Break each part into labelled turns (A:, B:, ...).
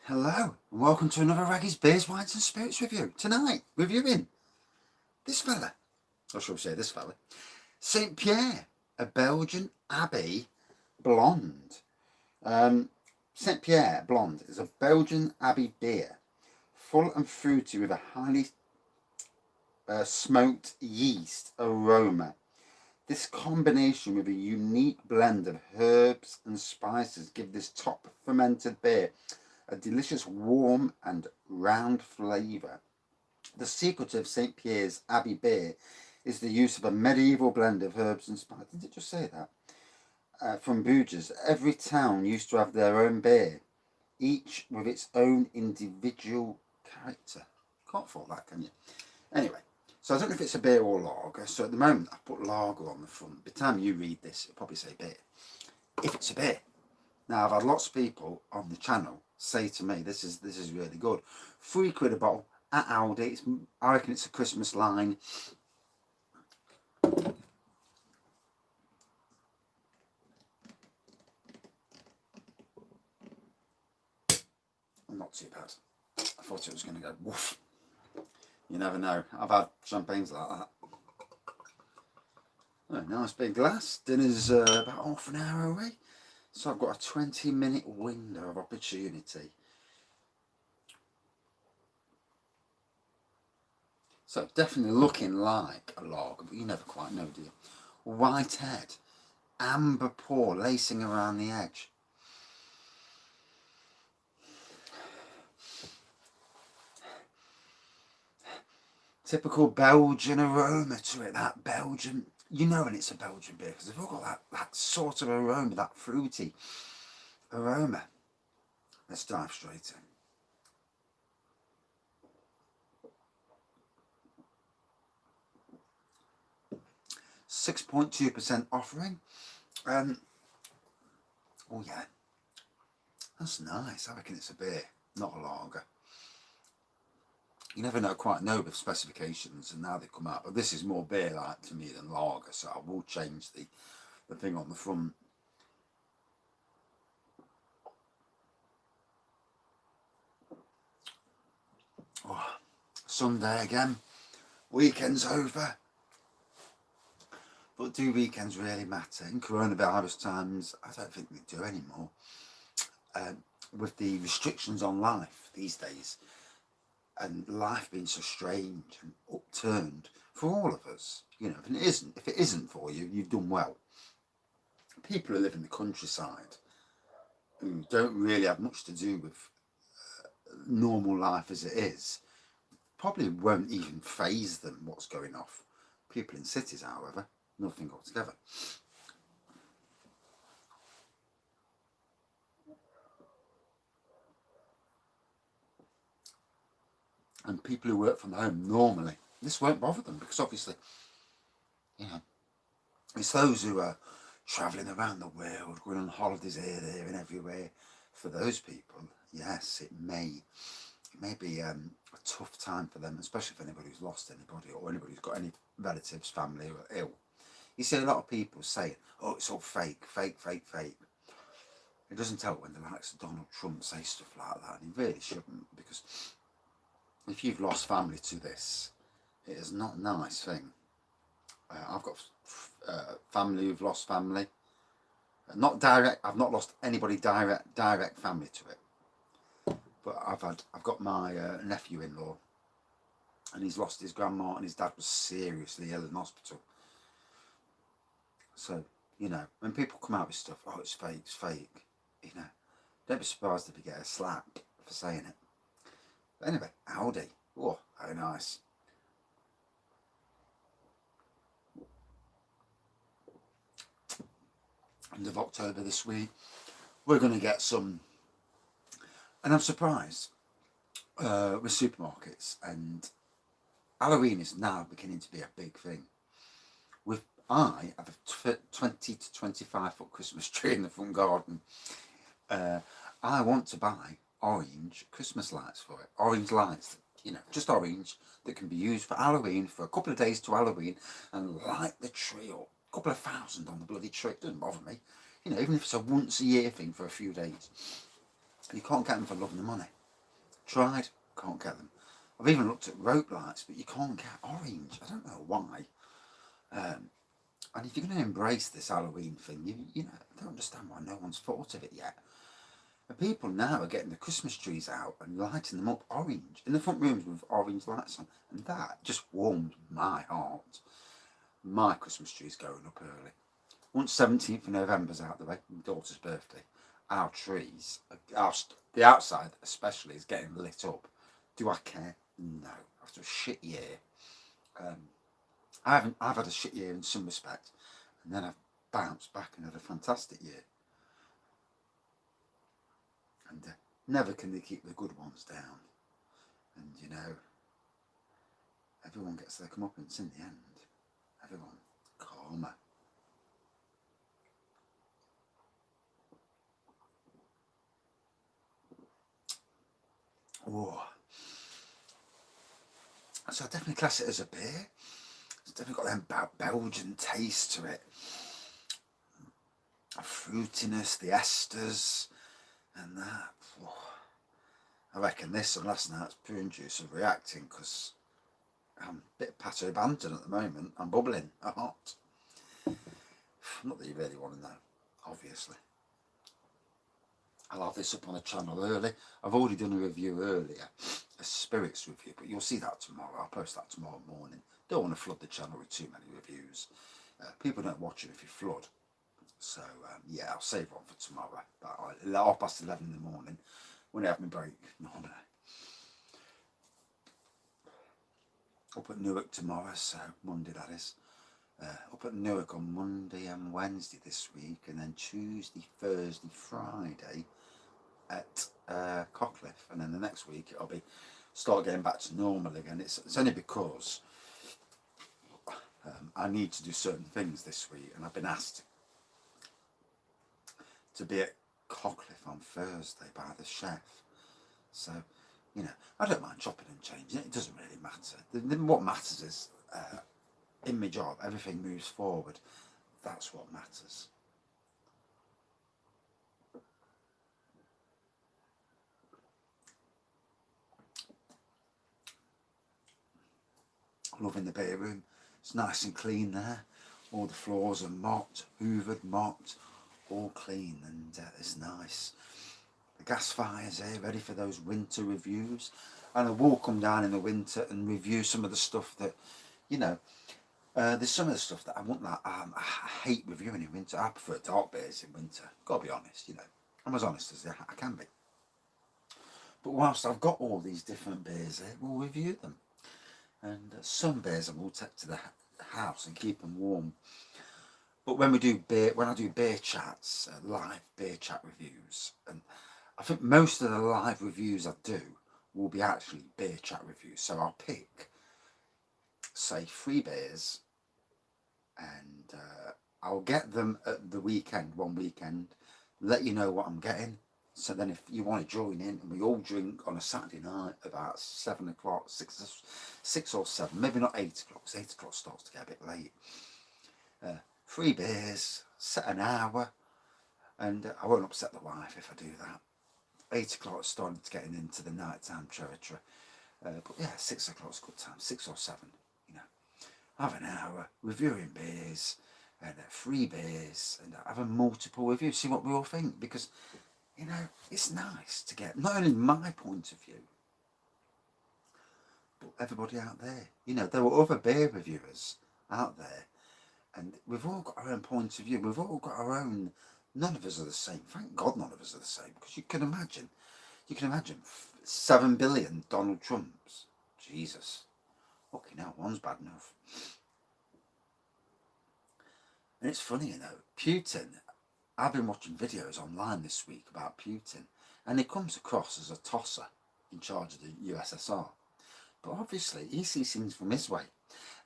A: Hello, and welcome to another Raggy's Beers, Wines and Spirits review. Tonight, reviewing this fella, or shall we say this fella, St. Pierre, a Belgian Abbey blonde. St. Pierre blonde is a Belgian Abbey beer, full and fruity with a highly smoked yeast aroma. This combination with a unique blend of herbs and spices give this top fermented beer a delicious warm and round flavour. The secret of St. Pierre's Abbey beer is the use of a medieval blend of herbs and spices. Did it just say that? From Bruges. Every town used to have their own beer, each with its own individual character. Can't fault that, can you? Anyway, so I don't know if it's a beer or lager. So at the moment, I put lager on the front. By the time you read this, it'll probably say beer. If it's a beer. Now, I've had lots of people on the channel say to me, this is really good. £3 a bottle at Aldi. I reckon it's a Christmas line. Not too bad. I thought it was going to go woof. You never know. I've had champagnes like that. Oh, nice big glass. Dinner's about half an hour away. So I've got a 20-minute window of opportunity. So definitely looking like a lager, but you never quite know, do you? White head, amber pour lacing around the edge. Typical Belgian aroma to it, that Belgian, you know when it's a Belgian beer, because they've all got that sort of aroma, that fruity aroma. Let's dive straight in. 6.2% offering. Oh yeah, that's nice. I reckon it's a beer, not a lager. You never quite know with specifications and now they come out, but this is more beer-like to me than lager, so I will change the thing on the front. Oh, Sunday again, weekend's over. But do weekends really matter? In coronavirus times, I don't think they do anymore. With the restrictions on life these days, and life being so strange and upturned for all of us, you know, if it isn't for you, you've done well. People who live in the countryside, who don't really have much to do with normal life as it is, probably won't even faze them what's going off. People in cities, however, nothing altogether. And people who work from home normally, this won't bother them because obviously, you know, it's those who are travelling around the world, going on holidays here, there and everywhere. For those people, yes, it may be a tough time for them, especially for anybody who's lost anybody or anybody who's got any relatives, family who are ill. You see a lot of people saying, oh, it's all fake, fake, fake, fake. It doesn't help when the likes of Donald Trump say stuff like that, and he really shouldn't, because if you've lost family to this, it is not a nice thing. I've got family who've lost family. Not direct. I've not lost anybody direct family to it. But I've got my nephew-in-law, and he's lost his grandma, and his dad was seriously ill in hospital. So, you know, when people come out with stuff, oh, it's fake, you know, don't be surprised if you get a slap for saying it. But anyway, Aldi. Oh, very nice. End of October this week, we're going to get some, and I'm surprised with supermarkets, and Halloween is now beginning to be a big thing. I have a 20 to 25 foot Christmas tree in the front garden. I want to buy orange Christmas lights for it. Orange lights, you know, just orange, that can be used for Halloween, for a couple of days to Halloween, and light the tree up. A couple of thousand on the bloody tree, it doesn't bother me. You know, even if it's a once a year thing for a few days. You can't get them for love and the money. Tried, can't get them. I've even looked at rope lights, but you can't get orange. I don't know why. And if you're going to embrace this Halloween thing, you know, I don't understand why no one's thought of it yet. And people now are getting the Christmas trees out and lighting them up orange in the front rooms with orange lights on, and that just warmed my heart. My Christmas tree's going up early. Once 17th of November's out the way, my daughter's birthday, our trees, the outside especially, is getting lit up. Do I care? No. After a shit year, I've had a shit year in some respect, and then I've bounced back and had a fantastic year. And never can they keep the good ones down. And you know, everyone gets their comeuppance in the end. Everyone. Karma. Oh. So I definitely class it as a beer. It's definitely got that Belgian taste to it. A fruitiness, the esters, and that. Oh. I reckon this and last night's prune juice are reacting, because I'm a bit pato banton at the moment. I'm bubbling, I'm hot. Not that you really want to know, obviously. I'll have this up on the channel early. I've already done a review earlier, a spirits review, but you'll see that tomorrow. I'll post that tomorrow morning. Don't want to flood the channel with too many reviews. People don't watch it if you flood. So, yeah, I'll save one for tomorrow. About 11:30 in the morning, when I have my break, normally. Up at Newark tomorrow, so Monday that is. Up at Newark on Monday and Wednesday this week, and then Tuesday, Thursday, Friday at Cockcliffe, and then the next week it'll be start getting back to normal again. It's only because I need to do certain things this week, and I've been asked to be at Cockcliffe on Thursday by the chef. So, you know, I don't mind chopping and changing. It doesn't really matter. What matters is, in my job, everything moves forward. That's what matters. Loving the beer room. It's nice and clean there. All the floors are mopped, hoovered, mopped, all clean, and it's nice. The gas fire's here, ready for those winter reviews. And I will come down in the winter and review some of the stuff that, you know, there's some of the stuff that I want that I hate reviewing in winter. I prefer dark beers in winter. Gotta be honest, you know. I'm as honest as I can be. But whilst I've got all these different beers here, we'll review them. And some beers I will take to the house and keep them warm. But when I do beer chats, live beer chat reviews, and I think most of the live reviews I do will be actually beer chat reviews. So I'll pick, say, 3 beers, and I'll get them at the weekend, one weekend, let you know what I'm getting. So then if you want to join in, and we all drink on a Saturday night about 7 o'clock, 6 or 7, maybe not 8 o'clock, because 8 o'clock starts to get a bit late. 3 beers, set an hour, and I won't upset the wife if I do that. 8 o'clock is starting to getting into the nighttime territory. But yeah, 6 o'clock's a good time, 6 or 7, you know. Have an hour, reviewing beers, and 3 beers, and have a multiple review, see what we all think, because, you know, it's nice to get not only my point of view, but everybody out there. You know, there were other beer reviewers out there, and we've all got our own point of view. We've all got our own. None of us are the same. Thank God none of us are the same, because you can imagine 7 billion Donald Trumps. Jesus. Okay, now one's bad enough. And it's funny, you know, Putin, I've been watching videos online this week about Putin, and he comes across as a tosser in charge of the USSR. But obviously, he sees things from his way.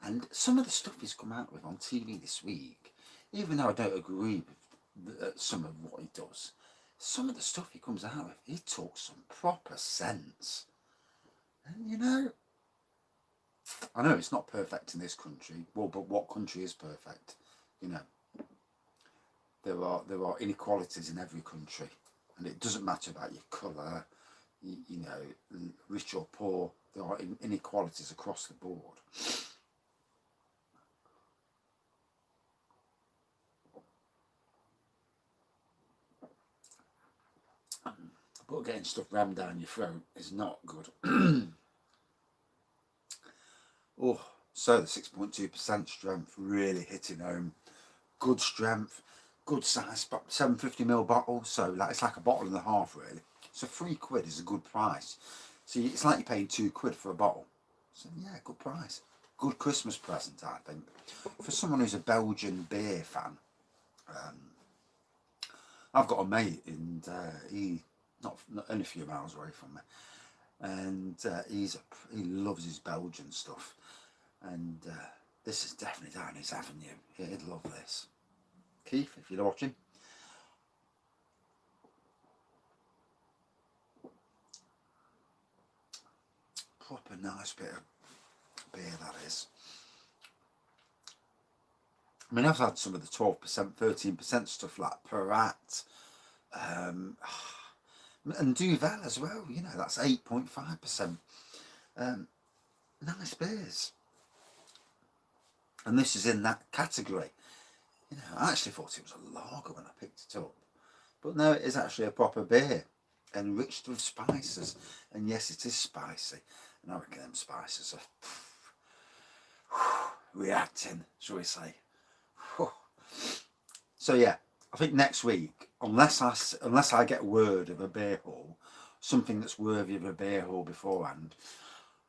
A: And some of the stuff he's come out with on TV this week, even though I don't agree with some of what he does, some of the stuff he comes out with, he talks some proper sense. And, you know, I know it's not perfect in this country. Well, but what country is perfect? You know, there are inequalities in every country, And it doesn't matter about your colour, you know, rich or poor. There are inequalities across the board. But getting stuff rammed down your throat is not good. Oh, so the 6.2% strength really hitting home. Good strength, good size, 750ml bottle. So like, it's like a bottle and a half really. So £3 is a good price. So it's like you're paying £2 for a bottle. So yeah, good price. Good Christmas present, I think. For someone who's a Belgian beer fan, I've got a mate and he not only a few miles away from me, and he loves his Belgian stuff, and this is definitely down his avenue. He'd love this. Keith, if you're watching. Proper nice bit of beer, that is. I mean, I've had some of the 12%, 13% stuff like Perat, and Duvel as well, you know, that's 8.5%. Nice beers. And this is in that category. You know, I actually thought it was a lager when I picked it up. But no, it is actually a proper beer, enriched with spices. And yes, it is spicy. And I reckon them spices are reacting, shall we say. So yeah, I think next week, unless I get word of a beer hall, something that's worthy of a beer hall beforehand,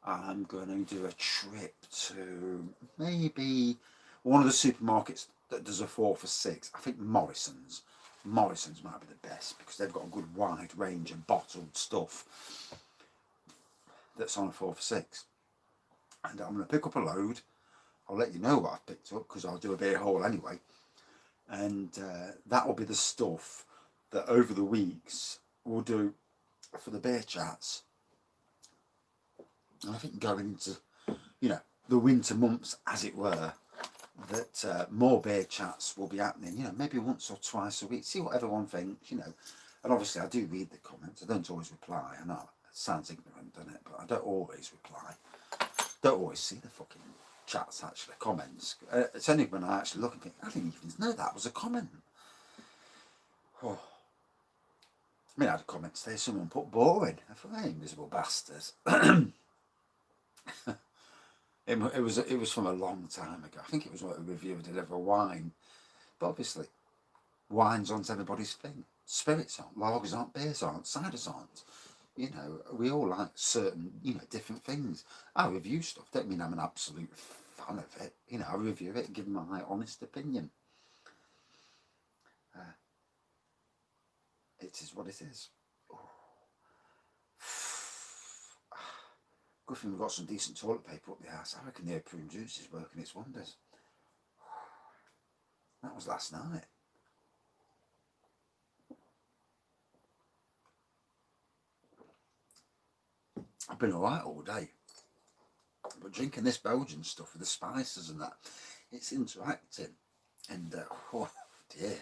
A: I'm going to do a trip to maybe one of the supermarkets that does a 4 for £6. I think Morrison's might be the best because they've got a good wide range of bottled stuff that's on a 4 for £6. And I'm going to pick up a load. I'll let you know what I've picked up because I'll do a beer haul anyway. And that will be the stuff that over the weeks we'll do for the beer chats. And I think going into, you know, the winter months, as it were, that more beer chats will be happening, you know, maybe once or twice a week, see what everyone thinks, you know. And obviously I do read the comments, I don't always reply, I know it sounds ignorant, doesn't it, but I don't always reply, don't always see the fucking chats, actually, comments. It's only when I actually look and think, I didn't even know that was a comment. Oh. I mean, I had a comment today, someone put boring. I thought, hey, miserable bastards. It was from a long time ago. I think it was like a review I did of a wine. But obviously, wine's aren't everybody's thing. Spirits aren't, lagers aren't, beers aren't, ciders aren't. You know, we all like certain, you know, different things. I review stuff. Don't mean I'm an absolute fan of it. You know, I review it and give my honest opinion. It is what it is. Oh. Good thing we've got some decent toilet paper up the house. I reckon the prune juice is working its wonders. That was last night. I've been alright all day. But drinking this Belgian stuff with the spices and that, it's interacting. And, oh dear.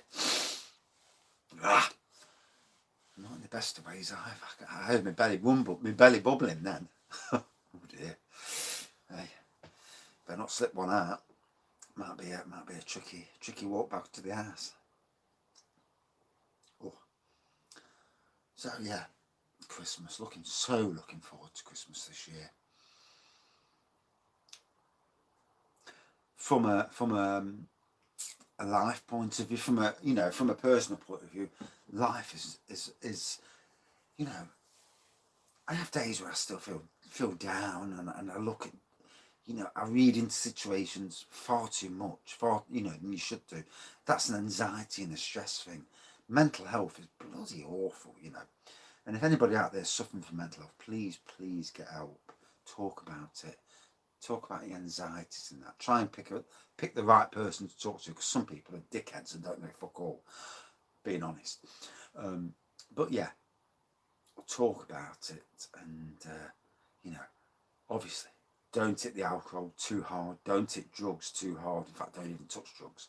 A: Not in the best of ways either. I heard my belly bubbling then. Oh dear. Hey, better not slip one out. Might be a tricky walk back to the house. Oh. So yeah, Christmas. Looking forward to Christmas this year. From a life point of view, from a personal point of view, life is you know, I have days where I still feel down, and I look at, you know, I read into situations far too much, you know, than you should do. That's an anxiety and a stress thing. Mental health is bloody awful, you know. And if anybody out there suffering from mental health, please get help. Talk about it. Talk about the anxieties and that. Try and pick the right person to talk to, because some people are dickheads and don't know fuck all, being honest. But yeah, talk about it, and you know, obviously, don't hit the alcohol too hard. Don't hit drugs too hard. In fact, don't even touch drugs.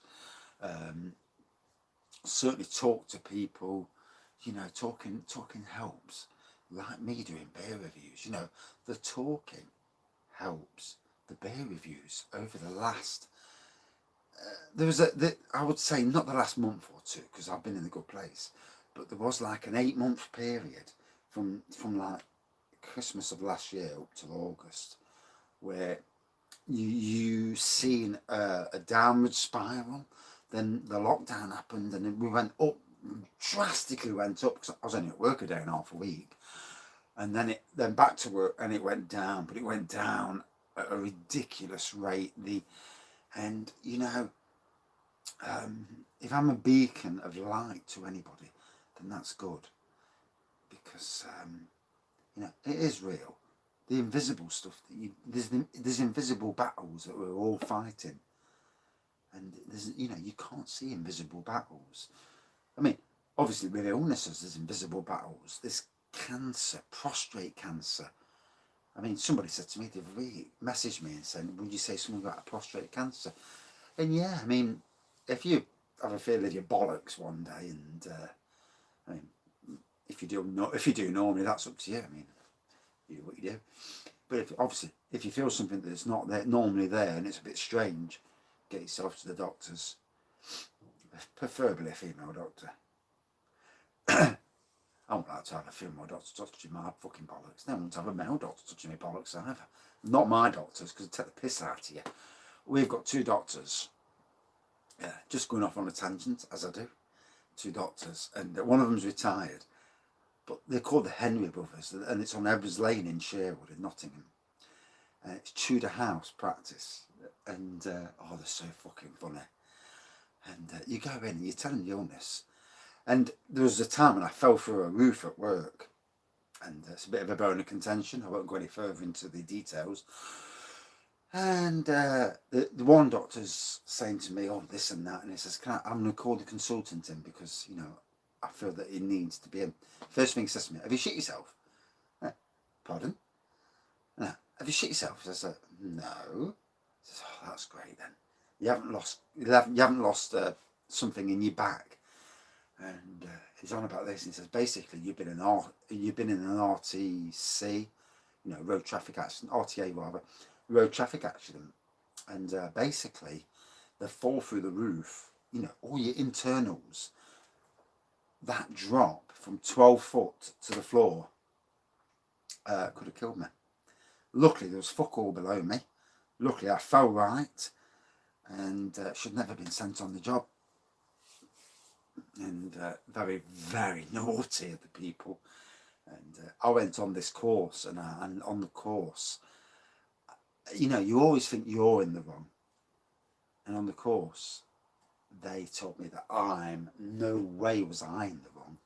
A: Certainly talk to people. you know, talking helps. Like me doing beer reviews, you know, the talking helps. The beer reviews over the last, there was I would say not the last month or two, because I've been in a good place, but there was like an 8-month period from like Christmas of last year up till August, where you seen a downward spiral. Then the lockdown happened, and we went up, drastically went up, because I was only at work a day and a half a week, and then back to work, and it went down, but it went down at a ridiculous rate. And you know, if I'm a beacon of light to anybody, then that's good, because you know, it is real. The invisible stuff that there's invisible battles that we're all fighting, and there's, you know, you can't see invisible battles. I mean, obviously with illnesses there's invisible battles. There's cancer, prostate cancer. I mean, somebody said to me the other week, messaged me and said, would you say something about prostate cancer? And yeah, I mean, if you have a feel of your bollocks one day, and I mean, if you do normally, that's up to you. I mean, you do what you do. But if you feel something that's not there normally there, and it's a bit strange, get yourself to the doctors, preferably a female doctor. I won't like to have a female doctor touching my fucking bollocks. I don't want to have a male doctor touching my bollocks either. Not my doctors, because they take the piss out of you. We've got 2 doctors. Just going off on a tangent, as I do. 2 doctors, and one of them's retired. But they're called the Henry Brothers, and it's on Ebbers Lane in Sherwood in Nottingham. It's Tudor House practice, and they're so fucking funny. And you go in and you tell them the illness. And there was a time when I fell through a roof at work, and it's a bit of a bone of contention. I won't go any further into the details. And the one doctor's saying to me, oh, this and that, and he says, I'm going to call the consultant in, because, you know, I feel that it needs to be in. First thing he says to me, have you shit yourself? Pardon? No. Have you shit yourself? I said, no. He says, oh, that's great then. You haven't lost something in your back. And he's on about this, and he says, basically, you've been in an RTC, you know, road traffic accident, RTA rather, road traffic accident, and basically, the fall through the roof, you know, all your internals, that drop from 12 foot to the floor could have killed me. Luckily, there was fuck all below me. Luckily, I fell right, and should never have been sent on the job. And very, very naughty of the people. And I went on this course, and on the course, you know, you always think you're in the wrong. And on the course, they told me that no way was I in the wrong.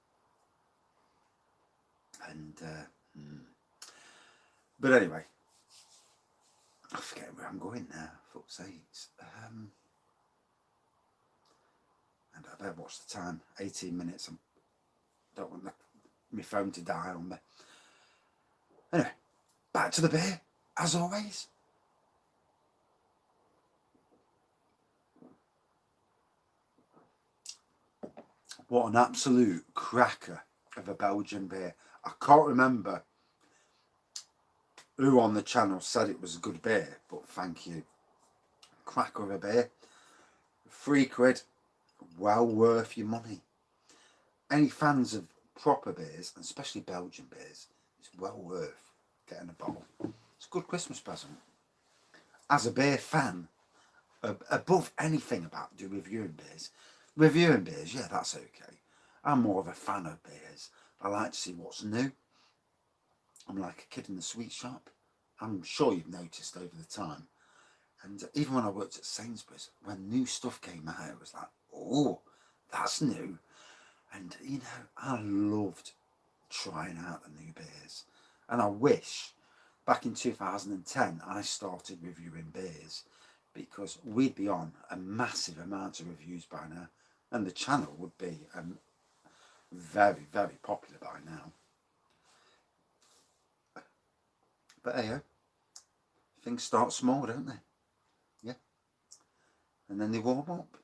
A: And, but anyway, I forget where I'm going now, fuck's sakes. And I better watch the time, 18 minutes. I don't want my phone to die on me. Anyway, back to the beer, as always. What an absolute cracker of a Belgian beer. I can't remember who on the channel said it was a good beer, but thank you. Cracker of a beer. £3, well worth your money. Any fans of proper beers, and especially Belgian beers, it's well worth getting a bottle. It's a good Christmas present. As a beer fan, above anything about reviewing beers, yeah, that's okay. I'm more of a fan of beers. I like to see what's new. I'm like a kid in the sweet shop. I'm sure you've noticed over the time. And even when I worked at Sainsbury's, when new stuff came out, it was like, oh, that's new. And, you know, I loved trying out the new beers. And I wish back in 2010 I started reviewing beers, because we'd be on a massive amount of reviews by now, and the channel would be very, very popular by now. But hey, things start small, don't they? Yeah. And then they warm up.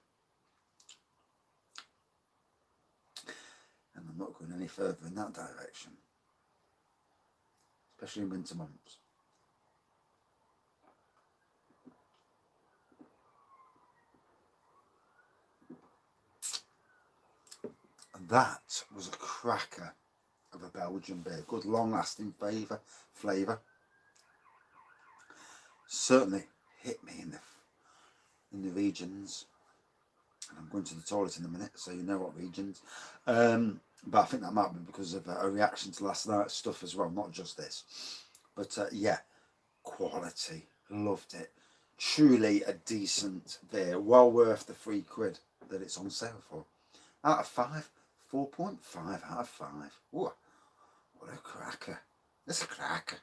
A: and I'm not going any further in that direction, especially in winter months. And that was a cracker of a Belgian beer. Good long-lasting flavour. Certainly hit me in the regions. And I'm going to the toilet in a minute, so you know what regions. But I think that might be because of a reaction to last night's stuff as well, not just this. But yeah, quality. Loved it. Truly a decent beer. Well worth the £3 that it's on sale for. Out of 5, 4.5 out of 5. Ooh, what a cracker. It's a cracker.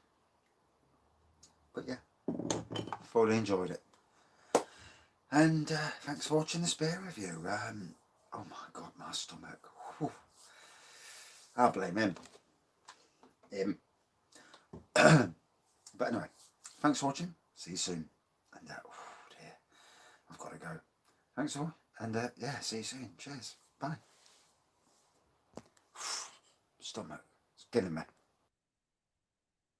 A: But yeah, thoroughly enjoyed it. And thanks for watching this beer review. Oh my God, my stomach. Whew. I'll blame him. But anyway, thanks for watching. See you soon. And oh dear, I've got to go. Thanks all. And yeah, see you soon. Cheers. Bye. Stomach. It's killing me.